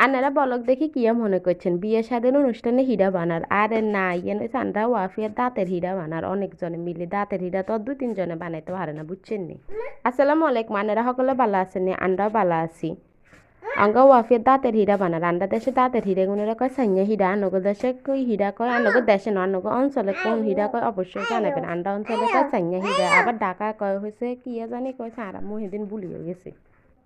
আনারা বলক দেখি কিয়া মনে করছেন বিয়ে শাদীর অনুষ্ঠানে হিডা বানার আরে না ইয়েন চান্দা ওয়াফিয়ার দাঁতের হিডা বানার অনেকজনে মিলে দাঁতের হিডা তো 2-3 জনে বানাইতে পারে না বুঝছেন নি। আসসালামু আলাইকুম আনারা সকলে ভালো আছেন নি আন্ডাও ভালো আছি। আঙ্গা ওয়াফিয়ার দাঁতের হিডা বানার আন্ডা দেশে দাঁতের হিডা গুনেরা কয় সাইnya হিডা আনগো দেশে কই হিডা কয় আনগো দেশে না আনগো অঞ্চলে কোন হিডা কয় অবশ্যই জানাবেন আন্ডা অঞ্চলে কয় সাইnya হিডা আবার ঢাকা কয় হয়েছে কিয়া জানি কয় সারা মুহিদিন ভুলিয়ে গেছে।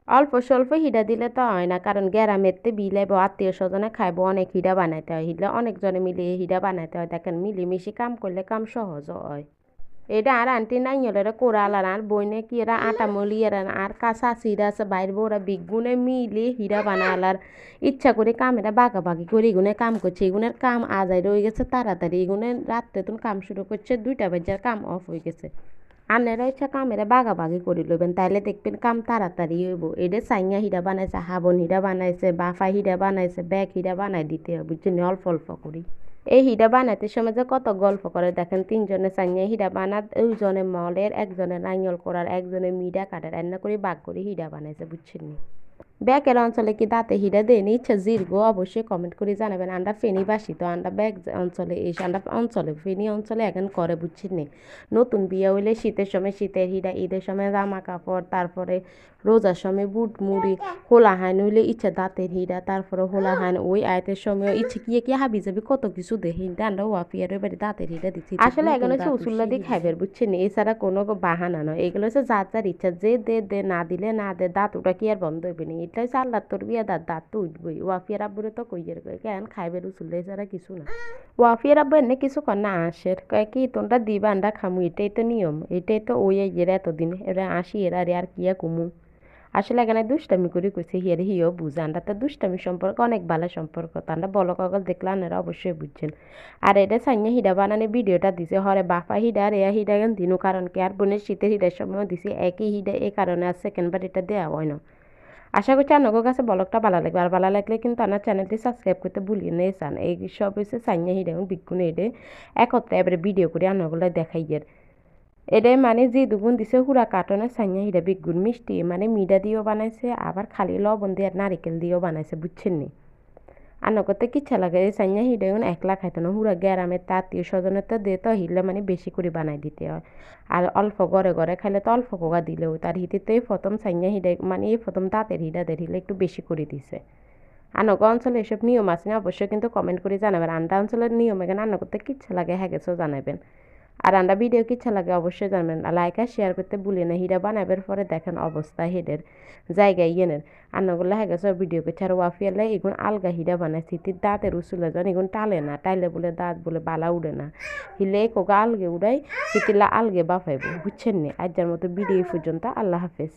অল্প স্বল্প হিডা দিলে তো হয় না কারণ গ্যারামেতে বিলাইব আত্মীয় স্বজনে খাইব অনেক হিডা বানাইতে হয় হিডা অনেকজনে মিলিয়ে হিডা বানাইতে হয় দেখেন মিলিমিশি কাম করলে কাম সহজ হয়। এটা আর আন্টি নাইয়লেরা কোরালার আর বইনে কি এরা আটা মলিয়ার আর কাঁচা সিরা আছে বাইর বোরা বিগুনে মিলি হিরা বানালার ইচ্ছা করে কামেরা বাগাবাগি করে এগুনে কাম করছে এগুনের কাম আজাই রয়ে গেছে তাড়াতাড়ি এগুনে রাত্রে তুমি কাম শুরু করছে 2টা বাজার কাম অফ হয়ে গেছে। আনেরা ইচ্ছা কামেরা বাগাবাগি করে লইবেন তাইলে দেখবেন কাম তাড়াতাড়ি হইব। এটা সাইnya হিরা বানাইছে হাবন হিরা বানাইছে বাফা হিরা বানাইছে ব্যাগ হিরা বানাই দিতে হবে বুঝছেন অল্প অল্প করি। এই হিডা বানাইতে সময় যে কত গল্প করে দেখেন 3 জনে সাইnya হিডা বানাত 2 জনে মলের 1 জনে নাইয়ল করার 1 জনে মিডা কাটার রান্না করে বাগ করে হিডা বানাইছে বুঝছেন নি। ব্যাকের অঞ্চলে কি দাঁতে হিডা দেয়নি ইচ্ছা জিরগো অবশ্যই কমেন্ট করে জানাবেন আমরা ফেনী বাসি তো আমরা ব্যাগ অঞ্চলে এই আমরা অঞ্চলে ফেনী অঞ্চলে এখন করে বুঝছেন নি। নতুন বিয়ে হইলে শীতের সময় শীতের হিডা ঈদের সময় জামা কাপড় তারপরে রোজার সময় বুট মুড়ি হোলা হাইন হইলে ইচ্ছা দাঁতের হিডা তারপরে হোলা হাইন ওই আয়তের সময় ইচ্ছে কি হাবি যাবি কত কিছু দেখি আমরা ওয়াফিয়ার বাড়ি দাঁতের হিডা দিচ্ছি আসলে এগুলো হচ্ছে উসুল্লা দিয়ে খাইবেন বুঝছেন এছাড়া কোনো বাহানা নয় এগুলো হচ্ছে যার যার ইচ্ছা যে দে না দিলে না দে দাঁত ওটা কি আর বন্ধ হইবে না এটা হচ্ছে আল্লাহ তোর বিয়া দাঁত তো উঠবই ওয়াফিয়ার আব্বুরে তো কইয়ের কেন খাইবেন উসুল্লা এছাড়া কিছু না। ওয়াফিয়ার আব্বু এনে কিছু কর না আসের কয় কি তোমরা দিবা আন্ডা খামু এটাই তো নিয়ম এটাই তো ওই এরা এতদিন এরা আসি এরা আর কিয়া কুমু আসলে এখানে দুষ্টামি করে কইছে হিয়ারে হিও বুঝে আমরা তো দুষ্টামি সম্পর্ক অনেক ভালো সম্পর্ক তো আমরা বলো কগল দেখলে আপনারা অবশ্যই বুঝছেন। আর এটা সাইnya হিডা বানানে ভিডিওটা দিছে হরে বাফা হিডা আর এয়া হিডা গান দিনু কারণ কি আর বোনের শীতের হিডার সময় দিছে একই হিডা এই কারণে আর সেকেন্ডবার এটা দেওয়া হয় না। আশা করছি আপনাদের কাছে ব্লগটা ভালো লাগবে আর ভালো লাগলে কিন্তু আমার চ্যানেলটি সাবস্ক্রাইব করতে ভুলিয়ে নেই চান এই সব হচ্ছে সাইnya হিডা এবং বিজ্ঞুন এডে একত্রে এবারে ভিডিও করে আপনাগুলো দেখাইয়ের এটাই মানে যে দুগুণ দিছে হুড়া কাটনে সাইnya হিডা বেগুন মিষ্টি মানে মিডা দিয়েও বানাইছে আবার খালি লবণ দিয়ে আর নারিকেল দিয়েও বানাইছে বুঝছেন নি। আর নগতে কিচ্ছা লাগে এই সাইnya হিডা এখন একলা খাইতে না হুড়া গ্যারামের আত্মীয় স্বজনের তো দিয়ে তো হিলে মানে বেশি করে বানাই দিতে হয় আর অল্প ঘরে ঘরে খাইলে তো অল্প কোকা দিলেও তার হিতে এই প্রথম সাইnya হিডা মানে এই প্রথম দাঁতের হিডাদের হিলে একটু বেশি করে দিছে। আনগো অঞ্চলে এসব নিয়ম আছে না অবশ্যই কিন্তু কমেন্ট করে জানাবেন আন্ডা অঞ্চলের নিয়ম এখানে আনগতে কিচ্ছা লাগে হ্যাঁ গেছেও জানাবেন। আর আন্ডা ভিডিও কিচ্ছা লাগে অবশ্যই জানবেন লাইক আর শেয়ার করতে ভুলে না হিডা বানাবার পরে দেখেন অবস্থা হেডের জায়গায় ইয়েনের আন্নাগুলো হ্যাঁ গেছে ভিডিও করছে আর ওয়াফিয়ালে এগুন আলগা হিডা বানায় সিটির দাঁতের উসুলে যান এগুন টালে না টাইলে বলে দাঁত বলে বালা উড়ে না হিলে কোগা আলগে উড়াই সিটিলা আলগে বাফাইব বুঝছেন নি আজ যার মতো ভিডিও পর্যন্ত আল্লাহ হাফেজ।